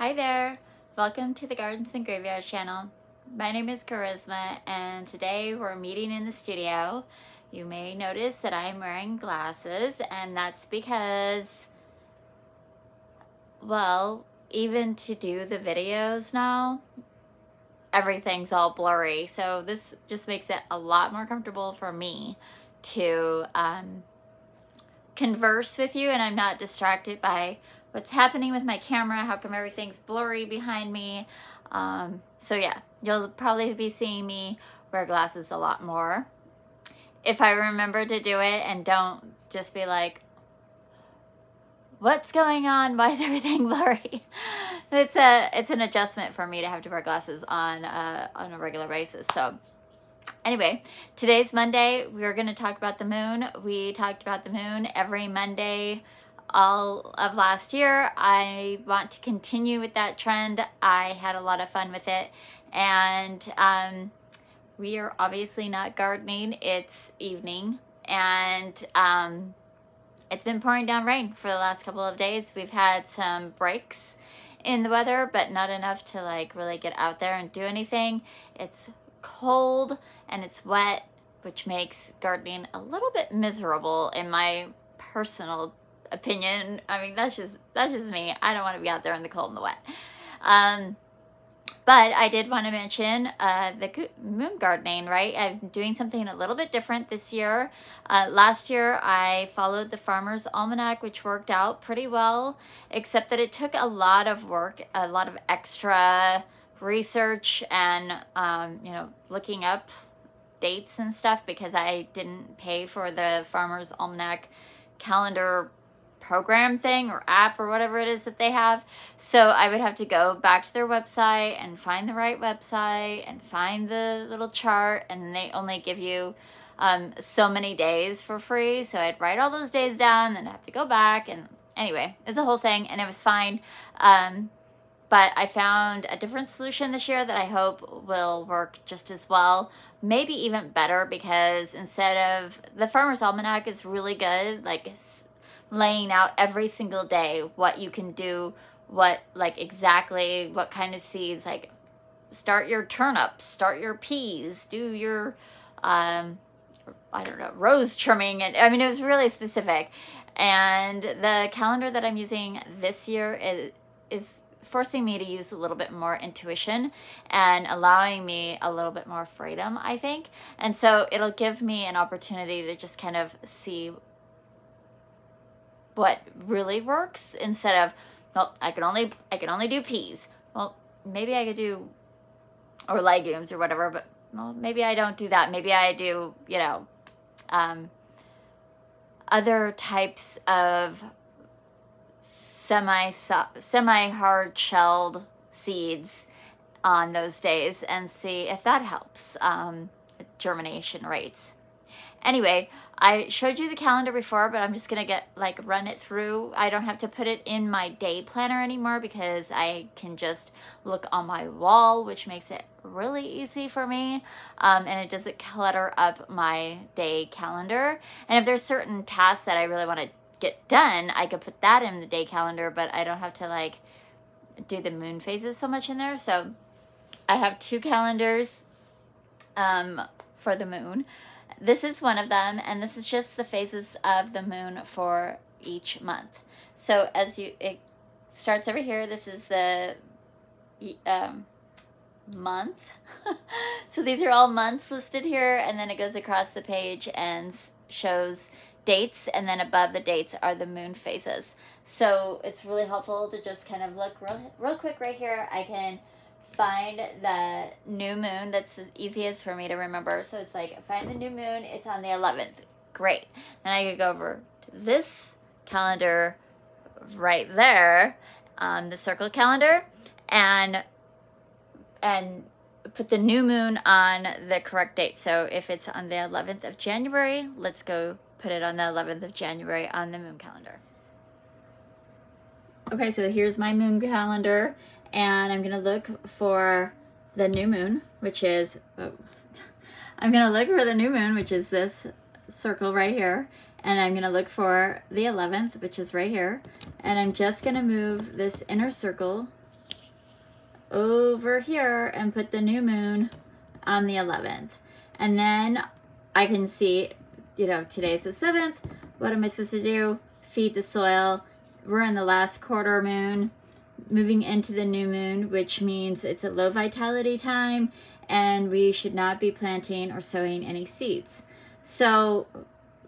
Hi there, welcome to the Gardens and Graveyards channel. My name is Charisma and today we're meeting in the studio. You may notice that I'm wearing glasses and that's because, well, even to do the videos now, everything's all blurry. So this just makes it a lot more comfortable for me to converse with you and I'm not distracted by what's happening with my camera, how come everything's blurry behind me. So yeah, you'll probably be seeing me wear glasses a lot more. If I remember to do it and don't just be like, what's going on? Why is everything blurry? It's an adjustment for me to have to wear glasses on a regular basis. So anyway, today's Monday. We're going to talk about the moon. We talked about the moon every Monday all of last year. I want to continue with that trend. I had a lot of fun with it. And we are obviously not gardening. It's evening. And it's been pouring down rain for the last couple of days. We've had some breaks in the weather, but not enough to like really get out there and do anything. It's cold and it's wet, which makes gardening a little bit miserable in my personal opinion. I mean, that's just me. I don't want to be out there in the cold and the wet. But I did want to mention the moon gardening, right? I'm doing something a little bit different this year. Last year, I followed the Farmer's Almanac, which worked out pretty well, except that it took a lot of work, a lot of extra research and, you know, looking up dates and stuff because I didn't pay for the Farmer's Almanac calendar program thing or app or whatever it is that they have. So I would have to go back to their website and find the right website and find the little chart, and they only give you so many days for free. So I'd write all those days down and I'd have to go back, and anyway, it's a whole thing and it was fine. But I found a different solution this year that I hope will work just as well, maybe even better, because instead of the Farmer's Almanac is really good, like laying out every single day what you can do, what like exactly what kind of seeds, like start your turnips, start your peas, do your I don't know, rose trimming, and I mean it was really specific. And the calendar that I'm using this year is forcing me to use a little bit more intuition and allowing me a little bit more freedom, I think. And so it'll give me an opportunity to just kind of see what really works instead of, well, I can only do peas. Well, maybe I could do, or legumes or whatever, but well, maybe I don't do that. Maybe I do, you know, other types of semi-hard shelled seeds on those days and see if that helps germination rates. Anyway, I showed you the calendar before, but I'm just gonna run it through. I don't have to put it in my day planner anymore because I can just look on my wall, which makes it really easy for me. And it doesn't clutter up my day calendar. And if there's certain tasks that I really want to get done, I could put that in the day calendar, but I don't have to like do the moon phases so much in there. So I have two calendars for the moon. This is one of them, and this is just the phases of the moon for each month. So it starts over here. This is the month. So these are all months listed here, and then it goes across the page and shows dates, and then above the dates are the moon phases. So it's really helpful to just kind of look real quick right here. I can find the new moon. That's the easiest for me to remember. So it's like, find the new moon, it's on the 11th. Great. Then I could go over to this calendar right there, the circle calendar, and put the new moon on the correct date. So if it's on the 11th of January, let's go put it on the 11th of January on the moon calendar. Okay, so here's my moon calendar. And I'm going to look for the new moon, which is, I'm going to look for the new moon, which is this circle right here. And I'm going to look for the 11th, which is right here. And I'm just going to move this inner circle over here and put the new moon on the 11th. And then I can see, you know, today's the 7th. What am I supposed to do? Feed the soil. We're in the last quarter moon, moving into the new moon, which means it's a low vitality time and we should not be planting or sowing any seeds. So,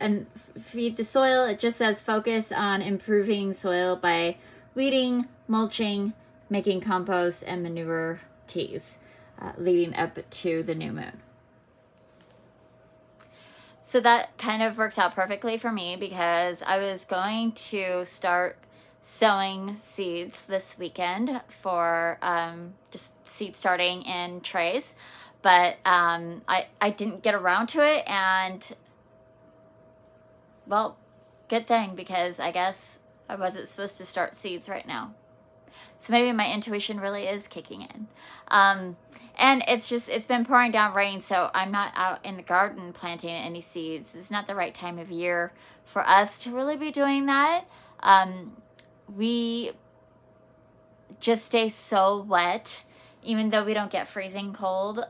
and feed the soil, it just says focus on improving soil by weeding, mulching, making compost and manure teas leading up to the new moon. So that kind of works out perfectly for me because I was going to start sowing seeds this weekend for just seed starting in trays, but I didn't get around to it, and well, good thing, because I guess I wasn't supposed to start seeds right now. So maybe my intuition really is kicking in. And it's been pouring down rain, so I'm not out in the garden planting any seeds. It's not the right time of year for us to really be doing that. We just stay so wet. Even though we don't get freezing cold,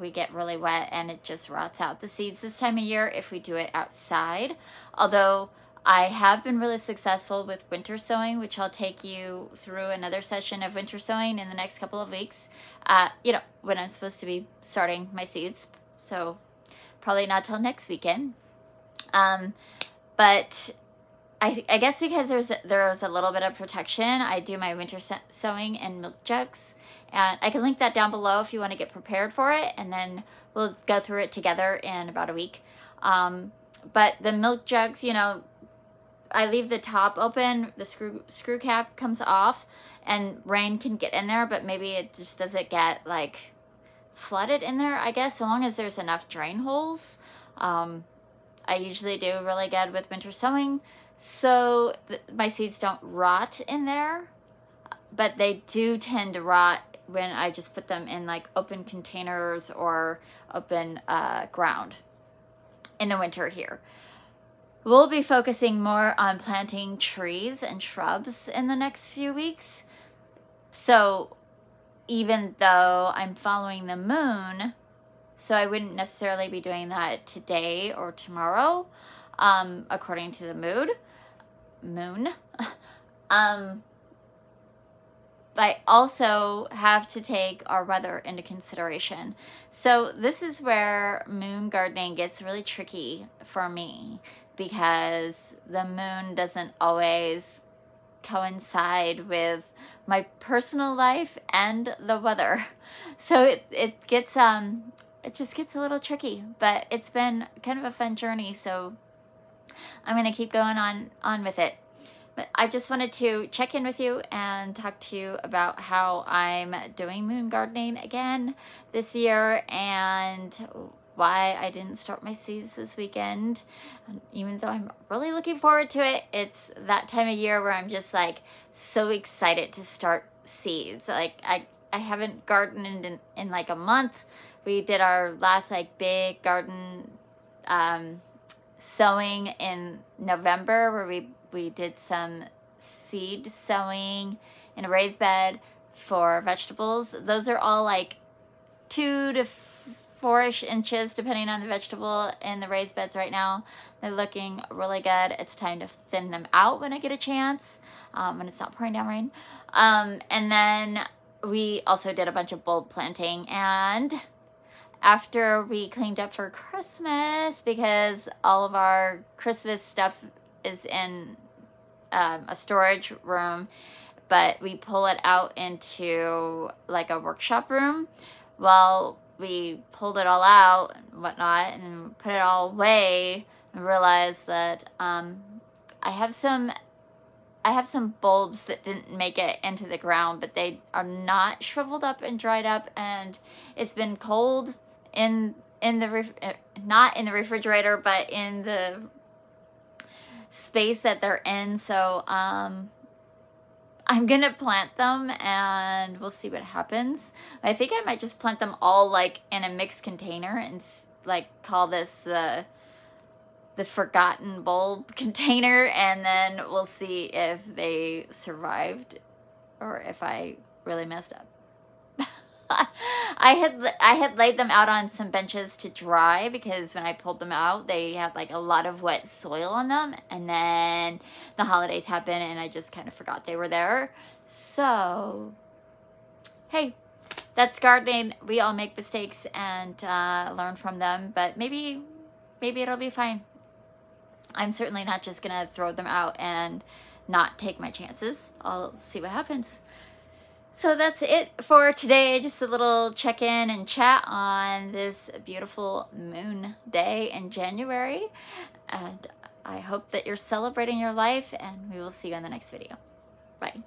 we get really wet and it just rots out the seeds this time of year if we do it outside. Although I have been really successful with winter sowing, which I'll take you through another session of winter sowing in the next couple of weeks, you know, when I'm supposed to be starting my seeds. So probably not till next weekend. But I guess because there's a little bit of protection, I do my winter sowing in milk jugs. And I can link that down below if you want to get prepared for it. And then we'll go through it together in about a week. But the milk jugs, you know, I leave the top open, the screw cap comes off, and rain can get in there, but maybe it just doesn't get like flooded in there, I guess, so long as there's enough drain holes. I usually do really good with winter sowing, so my seeds don't rot in there, but they do tend to rot when I just put them in like open containers or open ground in the winter here. We'll be focusing more on planting trees and shrubs in the next few weeks. So even though I'm following the moon, so I wouldn't necessarily be doing that today or tomorrow, according to the moon. I also have to take our weather into consideration. So this is where moon gardening gets really tricky for me, because the moon doesn't always coincide with my personal life and the weather. So it just gets a little tricky, but it's been kind of a fun journey, so I'm going to keep going on with it. But I just wanted to check in with you and talk to you about how I'm doing moon gardening again this year and why I didn't start my seeds this weekend. Even though I'm really looking forward to it, it's that time of year where I'm just like so excited to start seeds. Like I haven't gardened in like a month. We did our last like big garden sowing in November, where we did some seed sowing in a raised bed for vegetables. Those are all like 2 to 4-ish inches depending on the vegetable in the raised beds right now. They're looking really good. It's time to thin them out when I get a chance, when it's not pouring down rain. And then we also did a bunch of bulb planting, and after we cleaned up for Christmas, because all of our Christmas stuff is in a storage room, but we pull it out into like a workshop room. Well, we pulled it all out and whatnot and put it all away and realized that I have some bulbs that didn't make it into the ground, but they are not shriveled up and dried up, and it's been cold in the not in the refrigerator, but in the space that they're in. So I'm gonna plant them and we'll see what happens. I think I might just plant them all like in a mixed container and like call this the forgotten bulb container, and then we'll see if they survived or if I really messed up. I had laid them out on some benches to dry because when I pulled them out, they had like a lot of wet soil on them, and then the holidays happened and I just kind of forgot they were there. So, hey, that's gardening. We all make mistakes and learn from them, but maybe it'll be fine. I'm certainly not just gonna throw them out and not take my chances. I'll see what happens. So that's it for today. Just a little check-in and chat on this beautiful moon day in January. And I hope that you're celebrating your life, and we will see you in the next video. Bye.